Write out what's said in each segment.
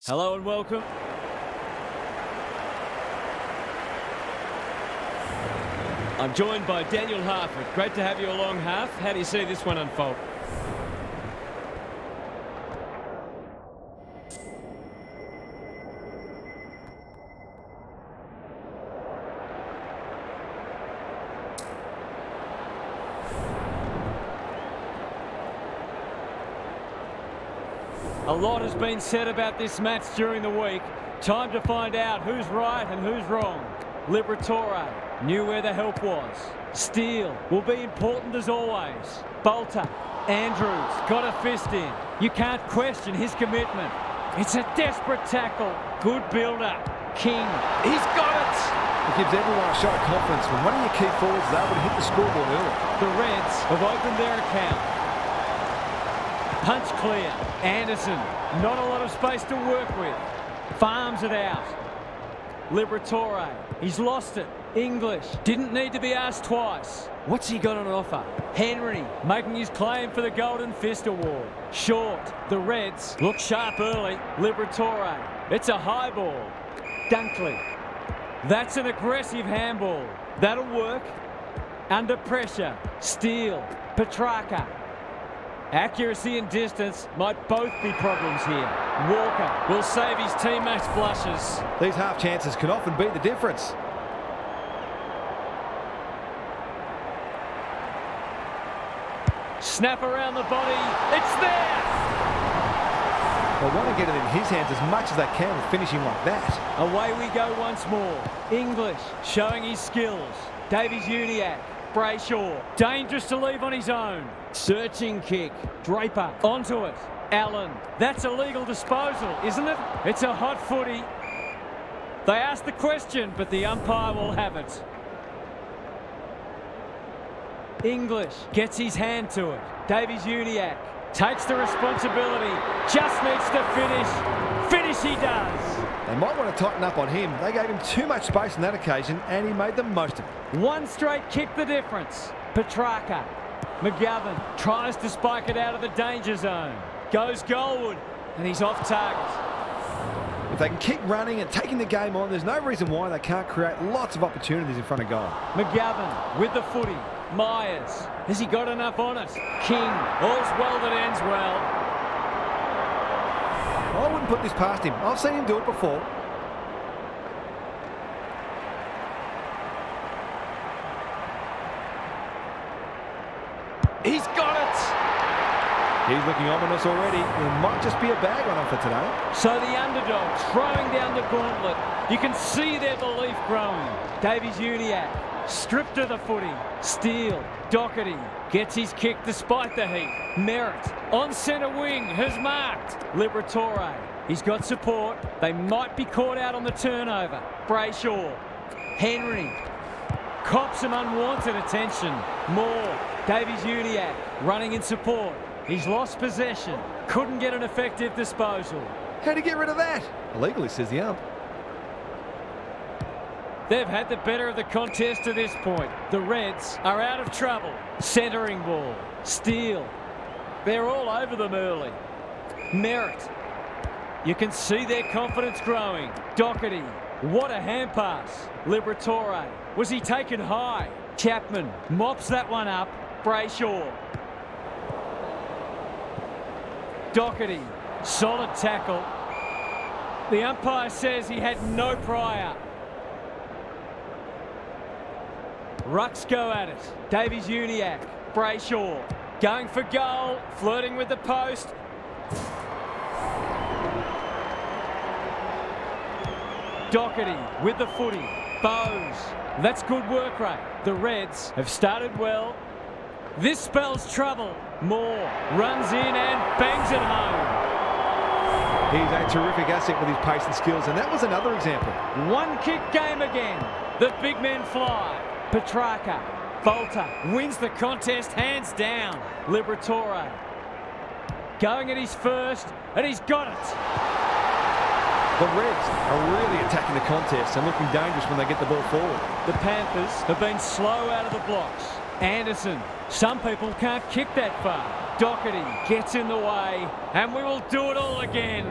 Hello and welcome. I'm joined by Daniel Harford. Great to have you along, Harf. How do you see this one unfold? A lot has been said about this match during the week. Time to find out who's right and who's wrong. Liberatore knew where the help was. Steele will be important as always. Bolter, Andrews got a fist in. You can't question his commitment. It's a desperate tackle. Good build-up. King, he's got it! It gives everyone a shot of confidence when one of your key forwards is able to hit the scoreboard early. The Reds have opened their account. Punch clear. Anderson, not a lot of space to work with. Farms it out. Liberatore, he's lost it. English, didn't need to be asked twice. What's he got on offer? Henry, making his claim for the Golden Fist Award. Short, the Reds look sharp early. Liberatore, it's a high ball. Dunkley, that's an aggressive handball. That'll work. Under pressure, Steele, Petrarca. Accuracy and distance might both be problems here. Walker will save his teammates' blushes. These half chances can often be the difference. Snap around the body. It's there! They want to get it in his hands as much as they can with finishing like that. Away we go once more. English showing his skills. Davies-Uniacke. Brayshaw, dangerous to leave on his own. Searching kick. Draper, onto it. Allen, that's a legal disposal, isn't it? It's a hot footy. They asked the question, but the umpire will have it. English gets his hand to it. Davies-Uniacke takes the responsibility. Just needs to finish. Finish he does. They might want to tighten up on him. They gave him too much space on that occasion, and he made the most of it. One straight kick the difference. Petrarca. McGovern tries to spike it out of the danger zone. Goes goalward, and he's off target. If they can keep running and taking the game on, there's no reason why they can't create lots of opportunities in front of goal. McGovern with the footy. Myers. Has he got enough on it? King. All's well that ends well. I wouldn't put this past him. I've seen him do it before. He's got it! He's looking ominous already. There might just be a bag on offer today. So the underdogs throwing down the gauntlet. You can see their belief growing. Davies-Uniacke stripped of the footy. Steele, Doherty gets his kick despite the heat. Merritt on centre wing has marked. Liberatore, he's got support. They might be caught out on the turnover. Brayshaw, Henry cops some unwanted attention. Moore, Davies-Uniacke running in support. He's lost possession. Couldn't get an effective disposal. How to get rid of that? Illegally, says the ump. They've had the better of the contest to this point. The Reds are out of trouble. Centering ball. Steele. They're all over them early. Merritt. You can see their confidence growing. Doherty. What a hand pass. Liberatore. Was he taken high? Chapman mops that one up. Brayshaw. Doherty. Solid tackle. The umpire says he had no prior. Rucks go at it. Davies-Uniacke. Brayshaw. Going for goal. Flirting with the post. Doherty with the footy. Bowes. That's good work rate. The Reds have started well. This spells trouble. Moore runs in and bangs it home. He's a terrific asset with his pace and skills, and that was another example. One kick game again. The big men fly. Petrarca. Bolter wins the contest hands down. Liberatore going at his first, and he's got it. The Reds are really attacking the contest and looking dangerous when they get the ball forward. The Panthers have been slow out of the blocks. Anderson, some people can't kick that far. Doherty gets in the way, and we will do it all again.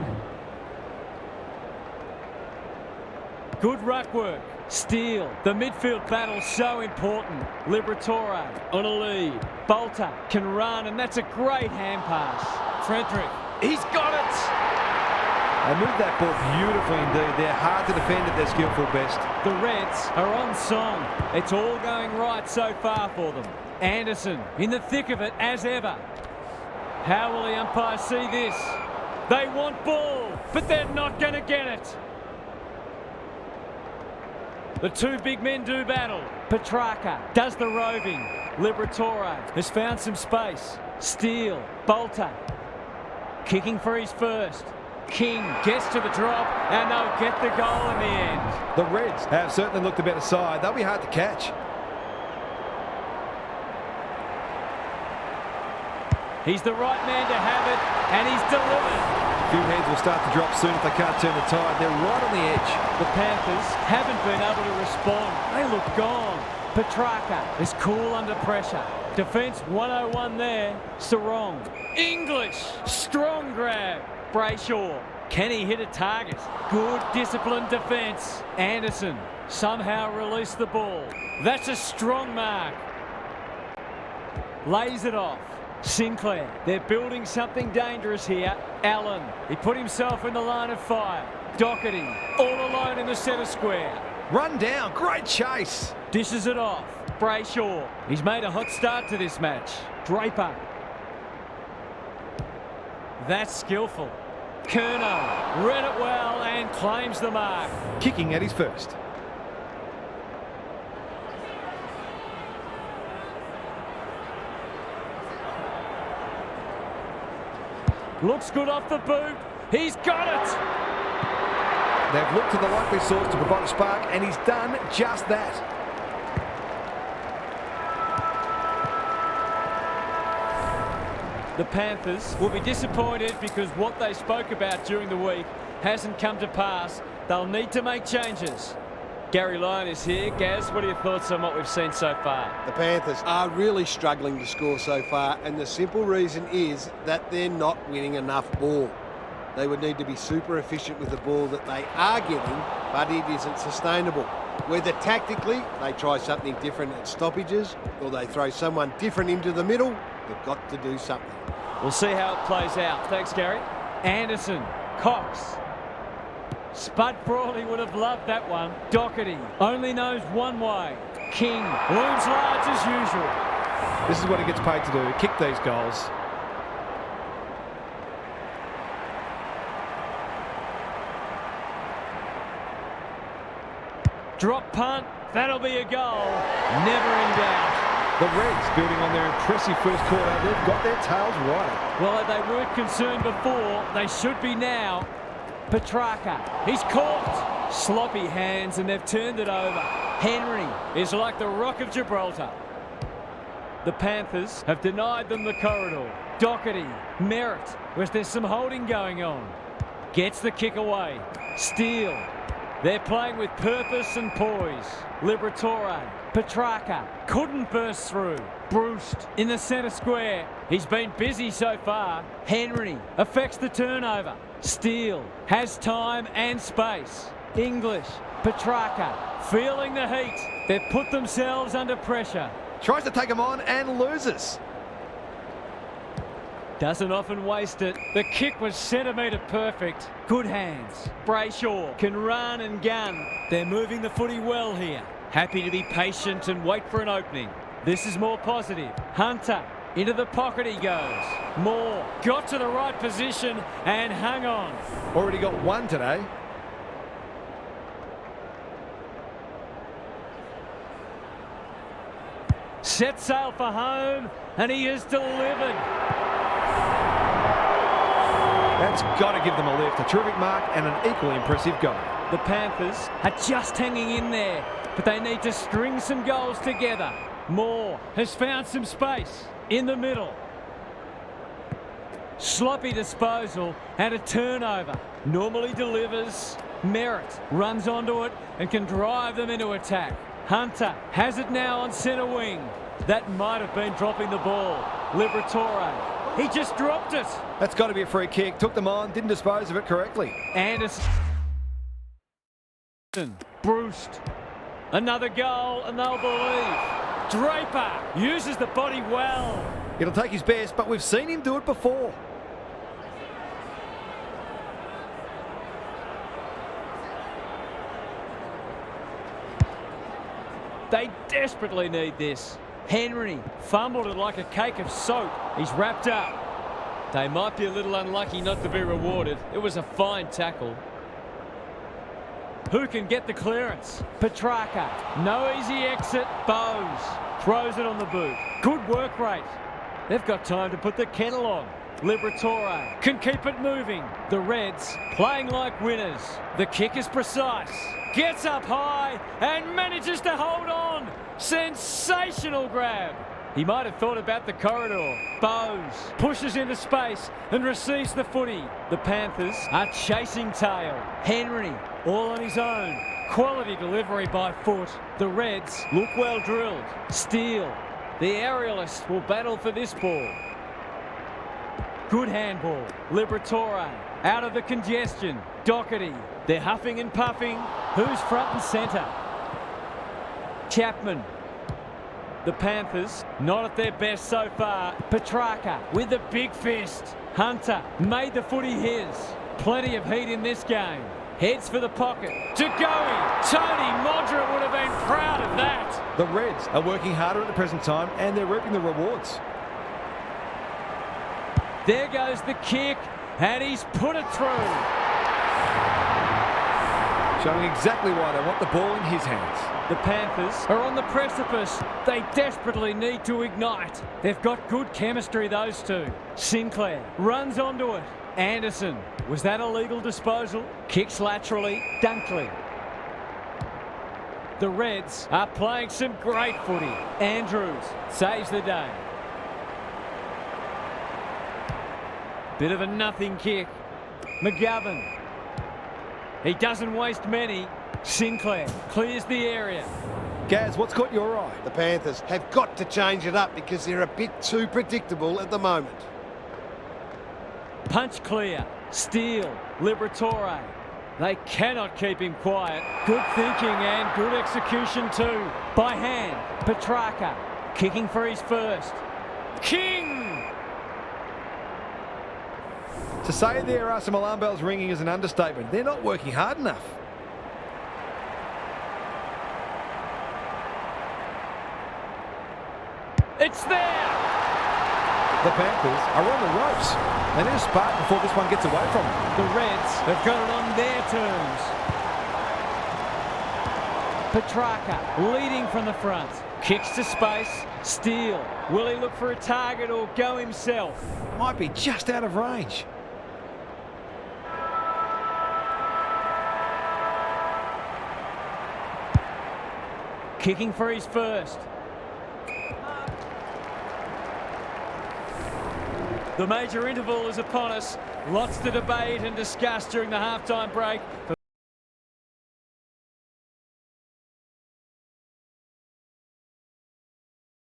Good ruck work. Steele. The midfield battle so important. Liberatore on a lead. Bolter can run, and that's a great hand pass. Frederick. He's got it. They moved that ball beautifully indeed. They're hard to defend at their skillful best. The Reds are on song. It's all going right so far for them. Anderson in the thick of it as ever. How will the umpire see this? They want ball, but they're not going to get it. The two big men do battle. Petrarca does the roving. Liberatore has found some space. Steele, Bolter, kicking for his first. King gets to the drop, and they'll get the goal in the end. The Reds have certainly looked a better side. They'll be hard to catch. He's the right man to have it, and he's delivered. A few heads will start to drop soon if they can't turn the tide. They're right on the edge. The Panthers haven't been able to respond. They look gone. Petrarca is cool under pressure. Defence 101 there. Sarong. English. Strong grab. Brayshaw. Can he hit a target? Good disciplined defence. Anderson somehow released the ball. That's a strong mark. Lays it off. Sinclair. They're building something dangerous here. Allen. He put himself in the line of fire. Doherty. All alone in the centre square. Run down. Great chase. Dishes it off. Brayshaw. He's made a hot start to this match. Draper. That's skillful. Curnow read it well and claims the mark. Kicking at his first. Looks good off the boot. He's got it. They've looked to the likely source to provide a spark, and he's done just that. The Panthers will be disappointed because what they spoke about during the week hasn't come to pass. They'll need to make changes. Gary Lyon is here. Gaz, what are your thoughts on what we've seen so far? The Panthers are really struggling to score so far, and the simple reason is that they're not winning enough ball. They would need to be super efficient with the ball that they are getting, but it isn't sustainable. Whether tactically they try something different at stoppages or they throw someone different into the middle, they've got to do something. We'll see how it plays out. Thanks, Gary. Anderson, Cox. Spud Frawley would have loved that one. Doherty only knows one way. King looms large as usual. This is what he gets paid to do, kick these goals. Drop punt, that'll be a goal. Never in doubt. The Reds, building on their impressive first quarter, they've got their tails right. Well, they weren't concerned before. They should be now. Petrarca, he's caught. Sloppy hands, and they've turned it over. Henry is like the Rock of Gibraltar. The Panthers have denied them the corridor. Doherty, Merritt, whereas there's some holding going on. Gets the kick away. Steele. They're playing with purpose and poise. Liberatore, Petrarca couldn't burst through. Brust in the centre square. He's been busy so far. Henry affects the turnover. Steele has time and space. English, Petrarca feeling the heat. They've put themselves under pressure. Tries to take him on and loses. Doesn't often waste it. The kick was centimetre perfect. Good hands. Brayshaw can run and gun. They're moving the footy well here. Happy to be patient and wait for an opening. This is more positive. Hunter, into the pocket he goes. Moore got to the right position and hung on. Already got one today. Set sail for home, and he has delivered. That's got to give them a lift. A terrific mark and an equally impressive goal. The Panthers are just hanging in there, but they need to string some goals together. Moore has found some space in the middle. Sloppy disposal and a turnover. Normally delivers. Merritt runs onto it and can drive them into attack. Hunter has it now on centre wing. That might have been dropping the ball. Liberatore. He just dropped it. That's got to be a free kick. Took them on, didn't dispose of it correctly. Anderson. Bruced. Another goal and they'll believe. Draper uses the body well. It'll take his best, but we've seen him do it before. They desperately need this. Henry fumbled it like a cake of soap. He's wrapped up. They might be a little unlucky not to be rewarded. It was a fine tackle. Who can get the clearance? Petrarca. No easy exit. Bowes throws it on the boot. Good work rate. They've got time to put the kettle on. Liberatore can keep it moving. The Reds playing like winners. The kick is precise. Gets up high and manages to hold on. Sensational grab. He might have thought about the corridor. Bowes pushes into space and receives the footy. The Panthers are chasing tail. Henry all on his own. Quality delivery by foot. The Reds look well drilled. Steele. The aerialists will battle for this ball. Good handball. Liberatore out of the congestion. Doherty. They're huffing and puffing. Who's front and centre? Chapman. The Panthers not at their best so far. Petrarca with a big fist. Hunter made the footy his. Plenty of heat in this game. Heads for the pocket. To going. Tony Modra would have been proud of that. The Reds are working harder at the present time and they're reaping the rewards. There goes the kick and he's put it through. Showing exactly why they want the ball in his hands. The Panthers are on the precipice. They desperately need to ignite. They've got good chemistry, those two. Sinclair runs onto it. Anderson. Was that a legal disposal? Kicks laterally. Dunkley. The Reds are playing some great footy. Andrews saves the day. Bit of a nothing kick. McGovern. He doesn't waste many. Sinclair clears the area. Gaz, what's caught your eye? The Panthers have got to change it up because they're a bit too predictable at the moment. Punch clear. Steele. Liberatore. They cannot keep him quiet. Good thinking and good execution too. By hand. Petrarca. Kicking for his first. King! To say there are some alarm bells ringing is an understatement. They're not working hard enough. It's there! The Panthers are on the ropes. They need a spark before this one gets away from them. The Reds have got it on their terms. Petrarca leading from the front. Kicks to space. Steele. Will he look for a target or go himself? Might be just out of range. Kicking for his first. The major interval is upon us. Lots to debate and discuss during the halftime break.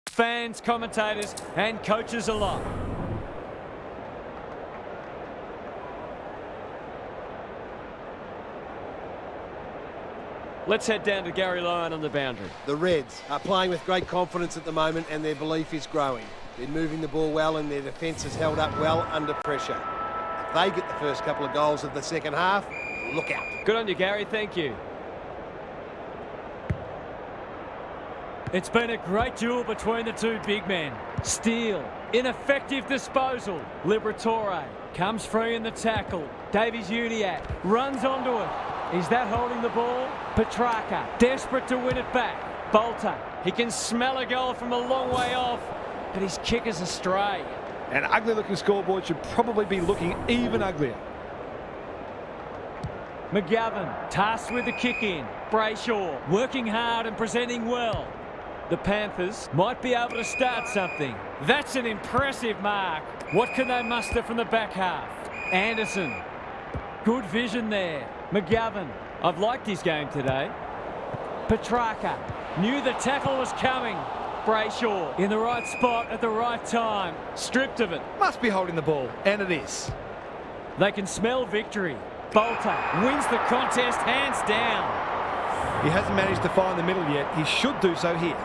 Fans, commentators and coaches alike. Let's head down to Gary Lyon on the boundary. The Reds are playing with great confidence at the moment and their belief is growing. They're moving the ball well and their defence has held up well under pressure. If they get the first couple of goals of the second half, look out. Good on you, Gary. Thank you. It's been a great duel between the two big men. Steele, ineffective disposal. Liberatore comes free in the tackle. Davies-Uniacke runs onto it. Is that holding the ball? Petrarca, desperate to win it back. Bolter, he can smell a goal from a long way off, but his kick is astray. An ugly-looking scoreboard should probably be looking even uglier. McGovern, tasked with the kick in. Brayshaw, working hard and presenting well. The Panthers might be able to start something. That's an impressive mark. What can they muster from the back half? Anderson, good vision there. McGovern, I've liked his game today. Petrarca, knew the tackle was coming. Brayshaw, in the right spot at the right time. Stripped of it. Must be holding the ball, and it is. They can smell victory. Bolter wins the contest hands down. He hasn't managed to find the middle yet. He should do so here.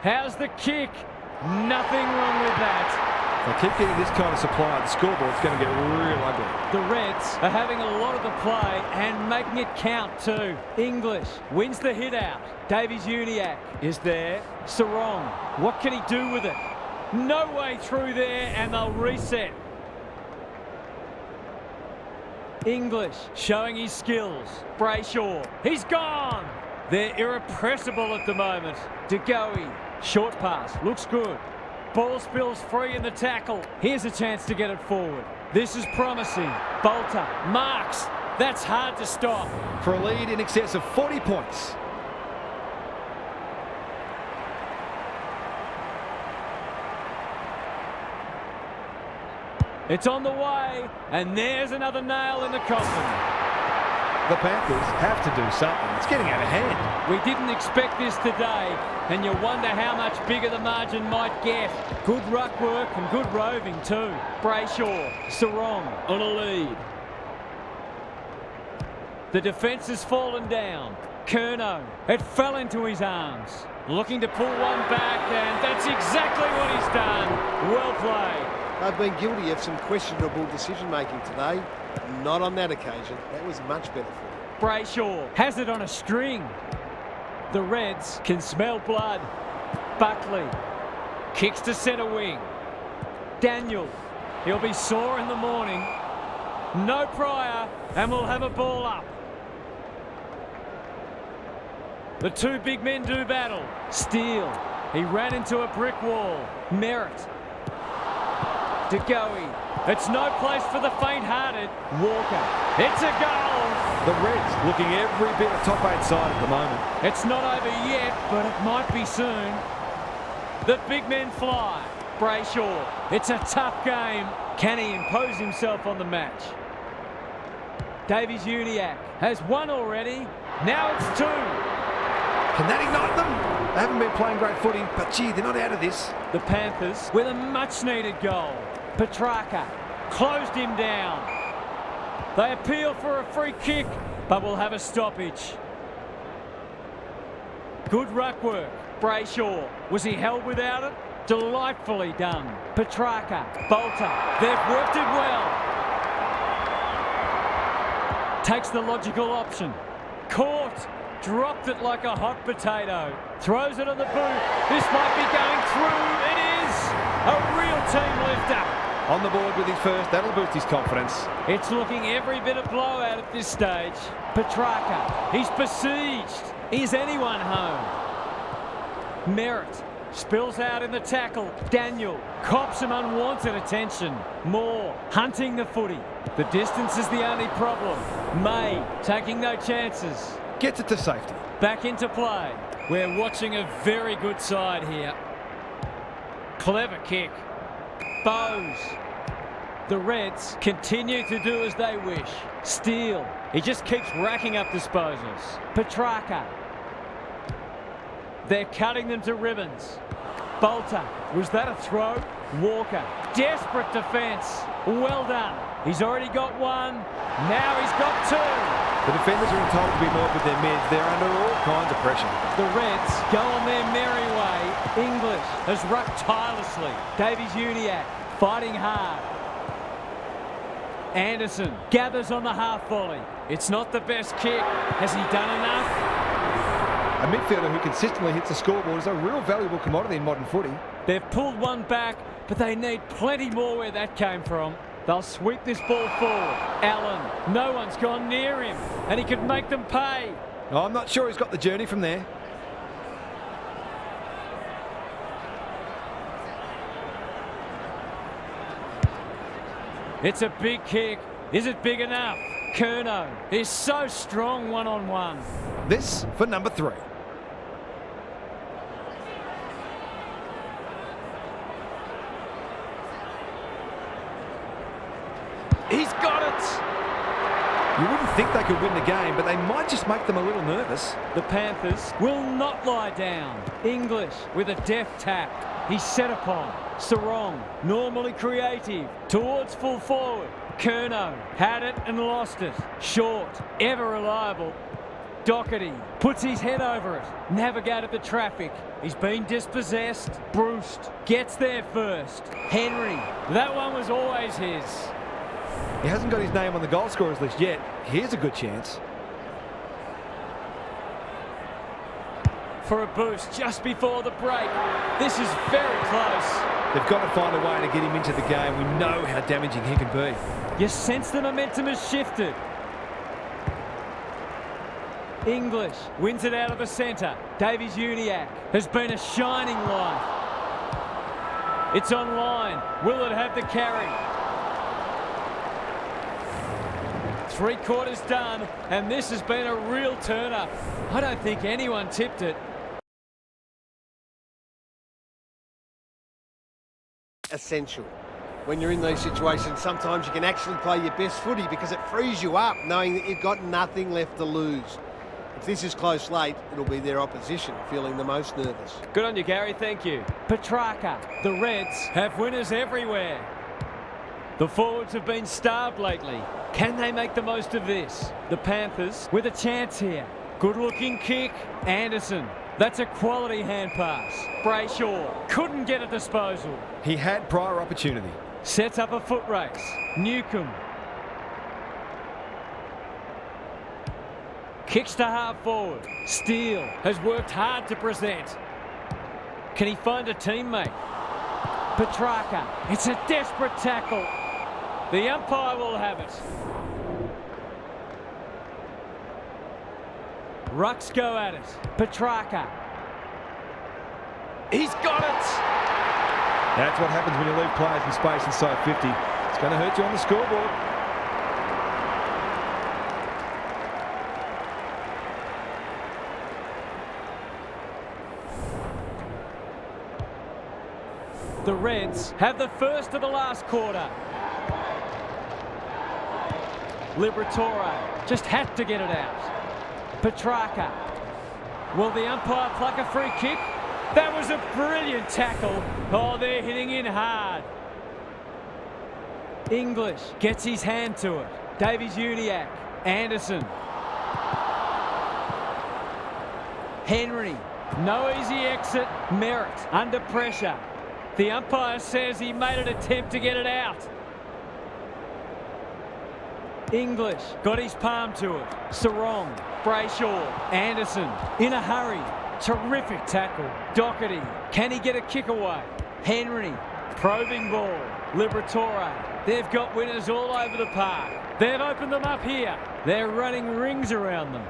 How's the kick? Nothing wrong with that. If they keep getting this kind of supply, the scoreboard's going to get real ugly. The Reds are having a lot of the play and making it count too. English wins the hit out. Davies-Uniacke is there. Sarong, what can he do with it? No way through there, and they'll reset. English showing his skills. Brayshaw, he's gone. They're irrepressible at the moment. De Goey, short pass, looks good. Ball spills free in the tackle. Here's a chance to get it forward. This is promising. Bolter, marks. That's hard to stop. For a lead in excess of 40 points. It's on the way, and there's another nail in the coffin. The Panthers have to do something. It's getting out of hand. We didn't expect this today, and you wonder how much bigger the margin might get. Good ruck work and good roving too. Brayshaw, Sarong on a lead. The defence has fallen down. Curnow, it fell into his arms. Looking to pull one back, and that's exactly what he's done. Well played. They've been guilty of some questionable decision-making today, but not on that occasion. That was much better for them. Brayshaw has it on a string. The Reds can smell blood. Buckley kicks to centre wing. Daniel, he'll be sore in the morning. No Pryor, and we'll have a ball up. The two big men do battle. Steele, he ran into a brick wall. Merritt. De Goey. It's no place for the faint-hearted. Walker. It's a goal. The Reds looking every bit of top 8 side at the moment. It's not over yet, but it might be soon. The big men fly. Brayshaw. It's a tough game. Can he impose himself on the match? Davies-Uniacke has one already. Now it's two. Can that ignite them? They haven't been playing great footy, but gee, they're not out of this. The Panthers with a much-needed goal. Petrarca closed him down. They appeal for a free kick, but will have a stoppage. Good ruck work. Brayshaw. Was he held without it? Delightfully done. Petrarca. Bolter. They've worked it well. Takes the logical option. Caught. Dropped it like a hot potato. Throws it on the boot. This might be going through. It is a real team lifter. On the board with his first, that'll boost his confidence. It's looking every bit of blowout at this stage. Petrarca, he's besieged. Is anyone home? Merritt spills out in the tackle. Daniel cops some unwanted attention. Moore hunting the footy. The distance is the only problem. May taking no chances. Gets it to safety. Back into play. We're watching a very good side here. Clever kick. Bowes. The Reds continue to do as they wish. Steele. He just keeps racking up disposals. Petrarca. They're cutting them to ribbons. Bolter. Was that a throw? Walker. Desperate defence. Well done. He's already got one. Now he's got two. The defenders are entitled to be more with their mids. They're under all kinds of pressure. The Reds go on their merry way. English has rucked tirelessly. Davies-Uniacke fighting hard. Anderson gathers on the half volley. It's not the best kick. Has he done enough? A midfielder who consistently hits the scoreboard is a real valuable commodity in modern footy. They've pulled one back, but they need plenty more where that came from. They'll sweep this ball forward. Allen, no one's gone near him, and he could make them pay. Oh, I'm not sure he's got the journey from there. It's a big kick. Is it big enough? Curnow is so strong one-on-one. This for number 3. He's got it! You wouldn't think they could win the game, but they might just make them a little nervous. The Panthers will not lie down. English with a deft tap. He's set upon. Sarong, normally creative, towards full forward. Curnow had it and lost it. Short, ever reliable. Doherty puts his head over it, navigated the traffic. He's been dispossessed. Bruce gets there first. Henry, that one was always his. He hasn't got his name on the goal scorers list yet. Here's a good chance. For a boost just before the break. This is very close. They've got to find a way to get him into the game. We know how damaging he can be. You sense the momentum has shifted. English wins it out of the centre. Davies-Uniacke has been a shining light. It's on line. Will it have the carry? 3/4 done, and this has been a real turn-up. I don't think anyone tipped it. Essential. When you're in these situations, sometimes you can actually play your best footy because it frees you up knowing that you've got nothing left to lose. If this is close late, it'll be their opposition feeling the most nervous. Good on you, Gary. Thank you. Petrarca. The Reds have winners everywhere. The forwards have been starved lately. Can they make the most of this? The Panthers with a chance here. Good-looking kick. Anderson. That's a quality hand pass. Brayshaw couldn't get a disposal. He had prior opportunity. Sets up a foot race. Newcomb. Kicks to half forward. Steele has worked hard to present. Can he find a teammate? Petrarca. It's a desperate tackle. The umpire will have it. Rucks go at it. Petrarca. He's got it. That's what happens when you leave players in space inside 50. It's going to hurt you on the scoreboard. The Reds have the first of the last quarter. Liberatore just had to get it out. Petrarca. Will the umpire pluck a free kick? That was a brilliant tackle. Oh, they're hitting in hard. English gets his hand to it. Davies-Uniacke. Anderson. Henry. No easy exit. Merritt under pressure. The umpire says he made an attempt to get it out. English got his palm to it. Sarong, Brayshaw, Anderson in a hurry. Terrific tackle. Doherty, can he get a kick away? Henry, probing ball. Liberatore, they've got winners all over the park. They've opened them up here. They're running rings around them.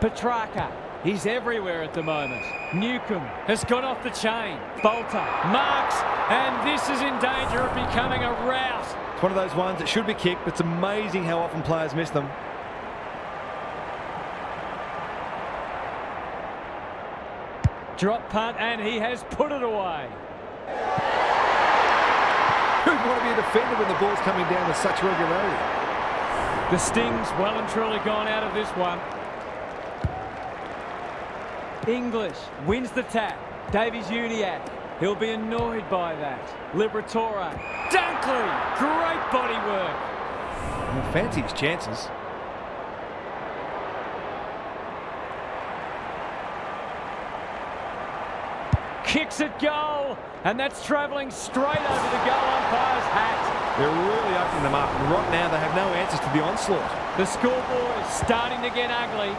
Petrarca, he's everywhere at the moment. Newcomb has gone off the chain. Bolter marks, and this is in danger of becoming a rout. It's one of those ones that should be kicked, but it's amazing how often players miss them. Drop punt, and he has put it away. Who'd want to be a defender when the ball's coming down with such regularity? The sting's well and truly gone out of this one. English wins the tap. Davies-Uniacke. He'll be annoyed by that. Liberatore. Dunkley. Great body work. He'll fancy his chances. Kicks at goal. And that's travelling straight over the goal umpire's hat. They're really opening them up. And right now they have no answers to the onslaught. The scoreboard is starting to get ugly.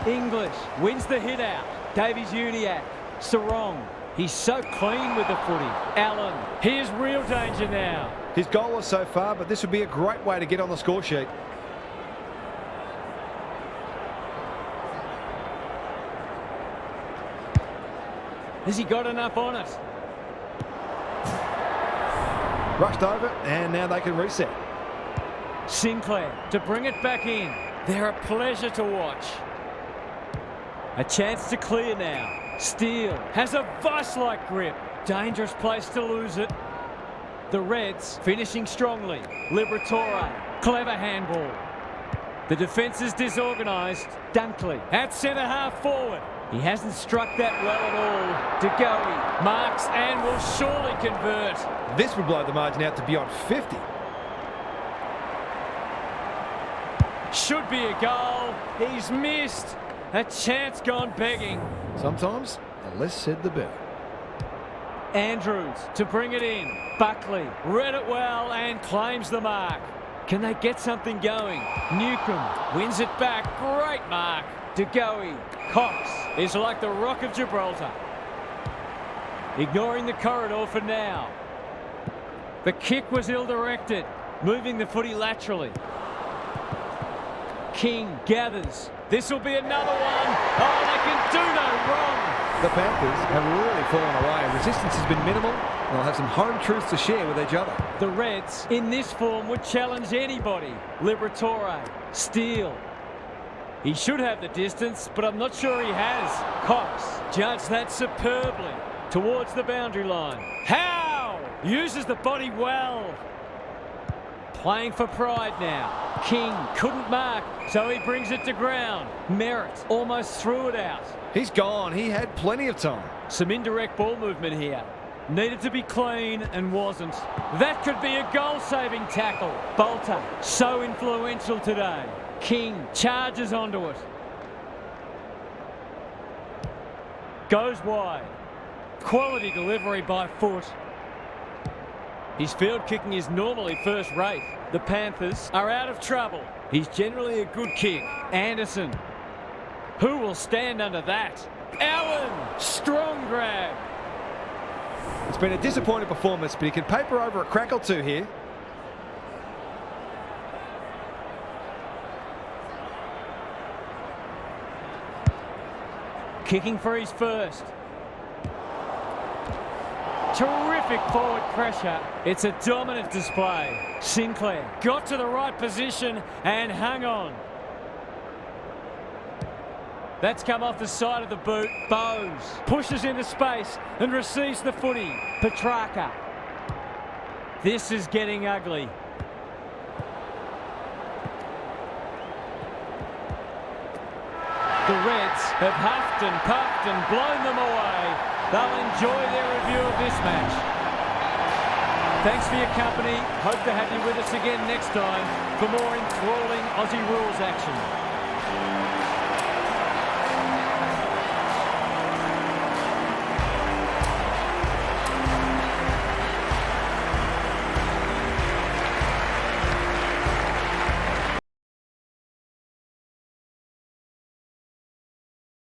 English wins the hit out. Davies-Uniacke. Sarong. He's so clean with the footy. Allen. Here's real danger now. His goal was so far, but this would be a great way to get on the score sheet. Has he got enough on it? Rushed over, and now they can reset. Sinclair to bring it back in. They're a pleasure to watch. A chance to clear now. Steele has a vice-like grip. Dangerous place to lose it. The Reds finishing strongly. Liberatore. Clever handball. The defence is disorganised. Dunkley at centre half forward. He hasn't struck that well at all. De Goey marks and will surely convert. This would blow the margin out to beyond 50. Should be a goal. He's missed. A chance gone begging. Sometimes, the less said the better. Andrews to bring it in. Buckley read it well and claims the mark. Can they get something going? Newcomb wins it back. Great mark. De Goey. Cox is like the Rock of Gibraltar. Ignoring the corridor for now. The kick was ill-directed. Moving the footy laterally. King gathers. This will be another one. Oh, they can do no wrong. The Panthers have really fallen away. Resistance has been minimal, and they'll have some home truths to share with each other. The Reds, in this form, would challenge anybody. Liberatore, Steele. He should have the distance, but I'm not sure he has. Cox judged that superbly towards the boundary line. Howe uses the body well. Playing for pride now. King couldn't mark, so he brings it to ground. Merritt almost threw it out. He's gone. He had plenty of time. Some indirect ball movement here. Needed to be clean and wasn't. That could be a goal-saving tackle. Bolter, so influential today. King charges onto it. Goes wide. Quality delivery by foot. His field kicking is normally first rate. The Panthers are out of trouble. He's generally a good kick. Anderson. Who will stand under that? Allen. Strong grab. It's been a disappointing performance, but he can paper over a crack or two here. Kicking for his first. Terrific forward pressure. It's a dominant display. Sinclair got to the right position and hung on. That's come off the side of the boot. Bowes pushes into space and receives the footy. Petrarca. This is getting ugly. The Reds have huffed and puffed and blown them away. They'll enjoy their review of this match. Thanks for your company. Hope to have you with us again next time for more enthralling Aussie rules action.